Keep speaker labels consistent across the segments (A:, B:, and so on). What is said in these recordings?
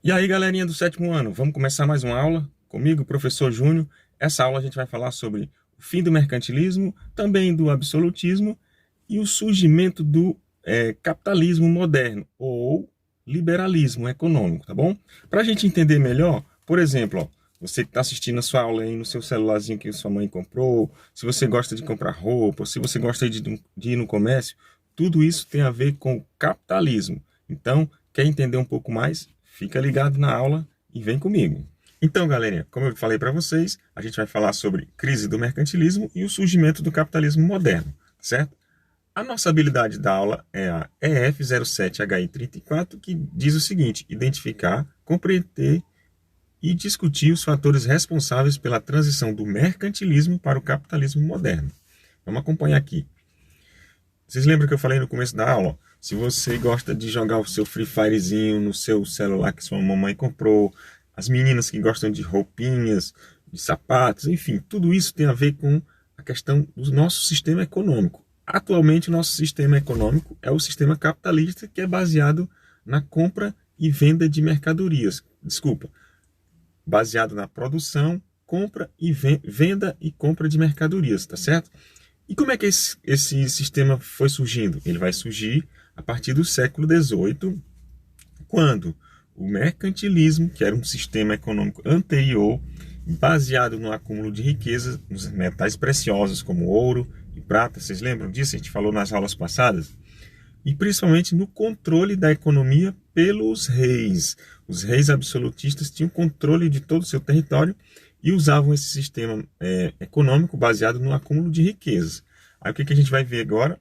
A: E aí, galerinha do sétimo ano, vamos começar mais uma aula comigo, professor Júnior. Essa aula a gente vai falar sobre o fim do mercantilismo, também do absolutismo e o surgimento do capitalismo moderno ou liberalismo econômico, tá bom? Para a gente entender melhor, por exemplo, ó, você que está assistindo a sua aula aí no seu celularzinho que sua mãe comprou, se você gosta de comprar roupa, se você gosta de ir no comércio, tudo isso tem a ver com o capitalismo. Então, quer entender um pouco mais? Fica ligado na aula e vem comigo. Então, galerinha, como eu falei para vocês, a gente vai falar sobre crise do mercantilismo e o surgimento do capitalismo moderno, certo? A nossa habilidade da aula é a EF07HI34, que diz o seguinte: identificar, compreender e discutir os fatores responsáveis pela transição do mercantilismo para o capitalismo moderno. Vamos acompanhar aqui. Vocês lembram que eu falei no começo da aula? Se você gosta de jogar o seu Free Firezinho no seu celular que sua mamãe comprou, as meninas que gostam de roupinhas, de sapatos, enfim, tudo isso tem a ver com a questão do nosso sistema econômico. Atualmente, o nosso sistema econômico é o sistema capitalista, que é baseado na compra e venda de mercadorias. Desculpa, baseado na produção, compra e venda e compra de mercadorias, tá certo? E como é que esse sistema foi surgindo? Ele vai surgir a partir do século XVIII, quando o mercantilismo, que era um sistema econômico anterior, baseado no acúmulo de riquezas, nos metais preciosos como ouro e prata, vocês lembram disso? A gente falou nas aulas passadas. E principalmente no controle da economia pelos reis. Os reis absolutistas tinham controle de todo o seu território e usavam esse sistema econômico baseado no acúmulo de riquezas. Aí o que a gente vai ver agora?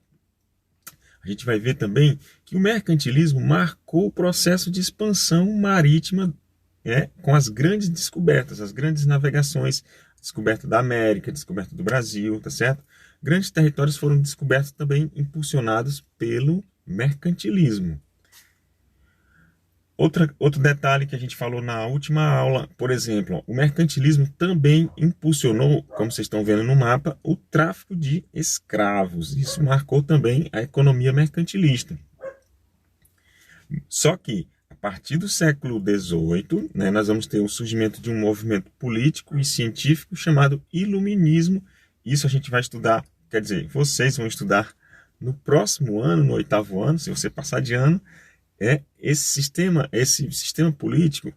A: A gente vai ver também que o mercantilismo marcou o processo de expansão marítima com as grandes descobertas, as grandes navegações, descoberta da América, descoberta do Brasil, tá certo? Grandes territórios foram descobertos também, impulsionados pelo mercantilismo. Outro detalhe que a gente falou na última aula, por exemplo, o mercantilismo também impulsionou, como vocês estão vendo no mapa, o tráfico de escravos. Isso marcou também a economia mercantilista. Só que, a partir do século XVIII, nós vamos ter o surgimento de um movimento político e científico chamado Iluminismo. Isso a gente vai estudar, quer dizer, vocês vão estudar no próximo ano, no oitavo ano, se você passar de ano. Esse sistema político,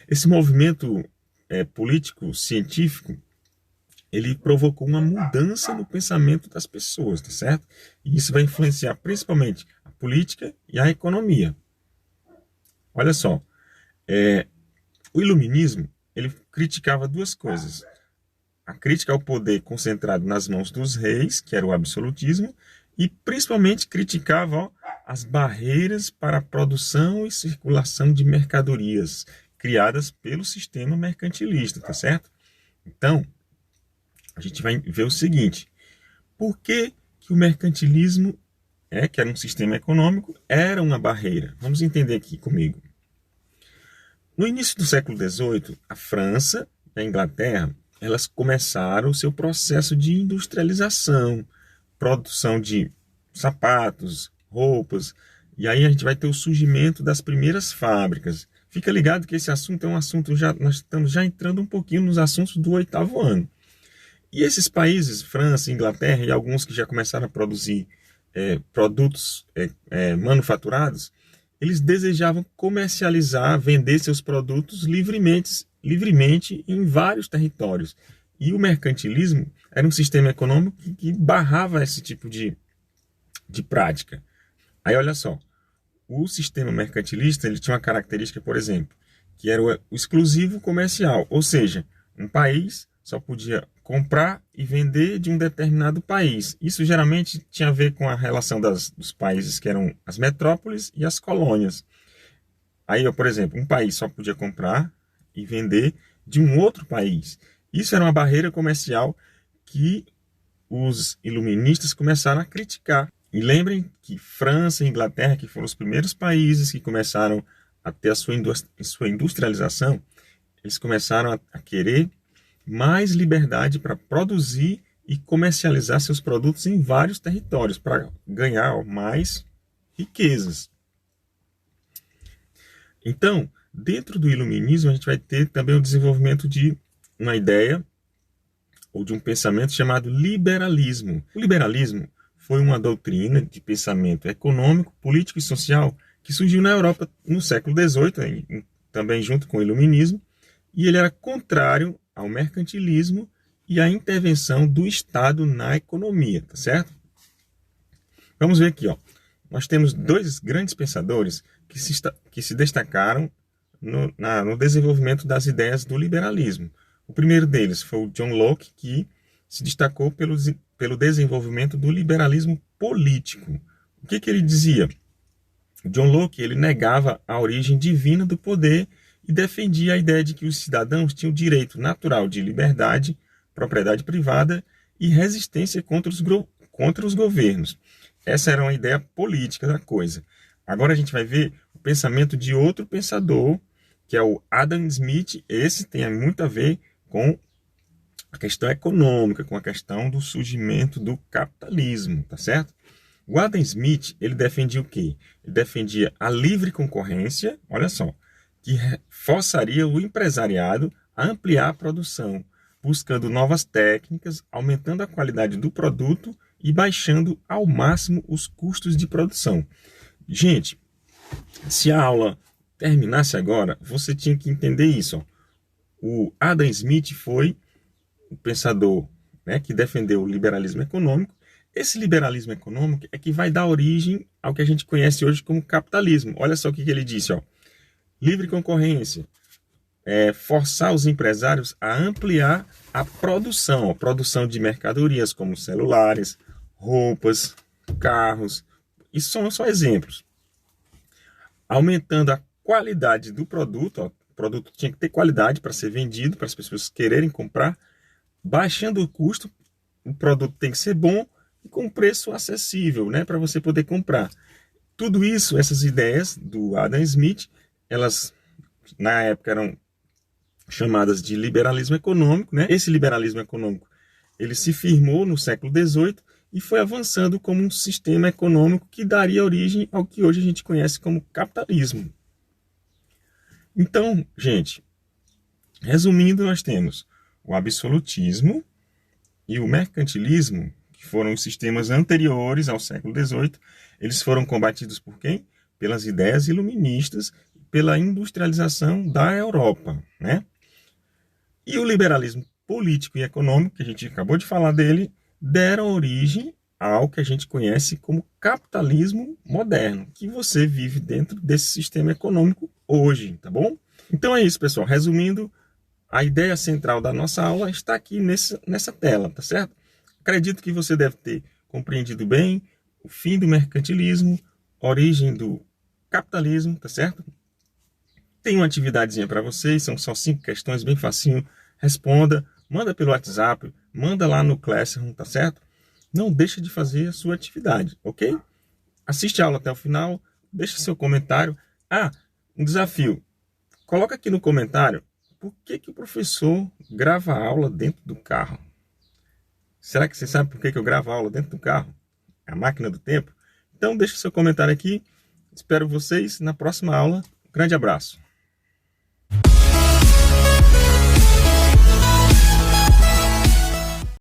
A: esse movimento político científico, ele provocou uma mudança no pensamento das pessoas, tá certo? E isso vai influenciar principalmente a política e a economia. Olha só, o iluminismo, ele criticava duas coisas: a crítica ao poder concentrado nas mãos dos reis, que era o absolutismo, e principalmente criticava as barreiras para a produção e circulação de mercadorias criadas pelo sistema mercantilista, tá certo? Então, a gente vai ver o seguinte: por que o mercantilismo, que era um sistema econômico, era uma barreira? Vamos entender aqui comigo. No início do século XVIII, a França e a Inglaterra, elas começaram o seu processo de industrialização, produção de sapatos, roupas, e aí a gente vai ter o surgimento das primeiras fábricas. Fica ligado que esse assunto é um assunto, nós estamos já entrando um pouquinho nos assuntos do oitavo ano. E esses países, França, Inglaterra e alguns que já começaram a produzir produtos manufaturados, eles desejavam comercializar, vender seus produtos livremente em vários territórios. E o mercantilismo era um sistema econômico que barrava esse tipo de prática. Aí olha só, o sistema mercantilista, ele tinha uma característica, por exemplo, que era o exclusivo comercial, ou seja, um país só podia comprar e vender de um determinado país. Isso geralmente tinha a ver com a relação dos países que eram as metrópoles e as colônias. Aí, por exemplo, um país só podia comprar e vender de um outro país. Isso era uma barreira comercial que os iluministas começaram a criticar. E lembrem que França e Inglaterra, que foram os primeiros países que começaram a ter a sua industrialização, eles começaram a querer mais liberdade para produzir e comercializar seus produtos em vários territórios, para ganhar mais riquezas. Então, dentro do iluminismo, a gente vai ter também o desenvolvimento de uma ideia ou de um pensamento chamado liberalismo. O liberalismo foi uma doutrina de pensamento econômico, político e social que surgiu na Europa no século XVIII, também junto com o iluminismo, e ele era contrário ao mercantilismo e à intervenção do Estado na economia, tá certo? Vamos ver aqui, ó. Nós temos dois grandes pensadores que se destacaram no desenvolvimento das ideias do liberalismo. O primeiro deles foi o John Locke, que se destacou pelo desenvolvimento do liberalismo político. O que ele dizia? O John Locke ele negava a origem divina do poder e defendia a ideia de que os cidadãos tinham direito natural de liberdade, propriedade privada e resistência contra os governos. Essa era uma ideia política da coisa. Agora a gente vai ver o pensamento de outro pensador, que é o Adam Smith. Esse tem muito a ver com a questão econômica, com a questão do surgimento do capitalismo, tá certo? O Adam Smith, ele defendia o quê? Ele defendia a livre concorrência, olha só, que forçaria o empresariado a ampliar a produção, buscando novas técnicas, aumentando a qualidade do produto e baixando ao máximo os custos de produção. Gente, se a aula terminasse agora, você tinha que entender isso. Ó. O Adam Smith foi o pensador, né, que defendeu o liberalismo econômico. Esse liberalismo econômico é que vai dar origem ao que a gente conhece hoje como capitalismo. Olha só o que ele disse. Ó. Livre concorrência, forçar os empresários a ampliar a produção, a produção de mercadorias como celulares, roupas, carros. Isso são só exemplos. Aumentando a qualidade do produto, ó, o produto tinha que ter qualidade para ser vendido, para as pessoas quererem comprar, baixando o custo, o produto tem que ser bom e com preço acessível, né, para você poder comprar. Tudo isso, essas ideias do Adam Smith, elas na época eram chamadas de liberalismo econômico, né? Esse liberalismo econômico, ele se firmou no século XVIII e foi avançando como um sistema econômico que daria origem ao que hoje a gente conhece como capitalismo. Então, gente, resumindo, nós temos o absolutismo e o mercantilismo, que foram os sistemas anteriores ao século XVIII. Eles foram combatidos por quem? Pelas ideias iluministas, pela industrialização da Europa, né? E o liberalismo político e econômico, que a gente acabou de falar dele, deram origem ao que a gente conhece como capitalismo moderno, que você vive dentro desse sistema econômico hoje, tá bom? Então é isso, pessoal. Resumindo, a ideia central da nossa aula está aqui nessa tela, tá certo? Acredito que você deve ter compreendido bem o fim do mercantilismo, a origem do capitalismo, tá certo? Tem uma atividadezinha para vocês, são só 5 questões, bem facinho. Responda, manda pelo WhatsApp, manda lá no Classroom, tá certo? Não deixa de fazer a sua atividade, ok? Assiste a aula até o final, deixa seu comentário. Ah, um desafio. Coloca aqui no comentário por que o professor grava a aula dentro do carro. Será que você sabe por que eu gravo a aula dentro do carro? A máquina do tempo? Então deixa seu comentário aqui. Espero vocês na próxima aula. Um grande abraço.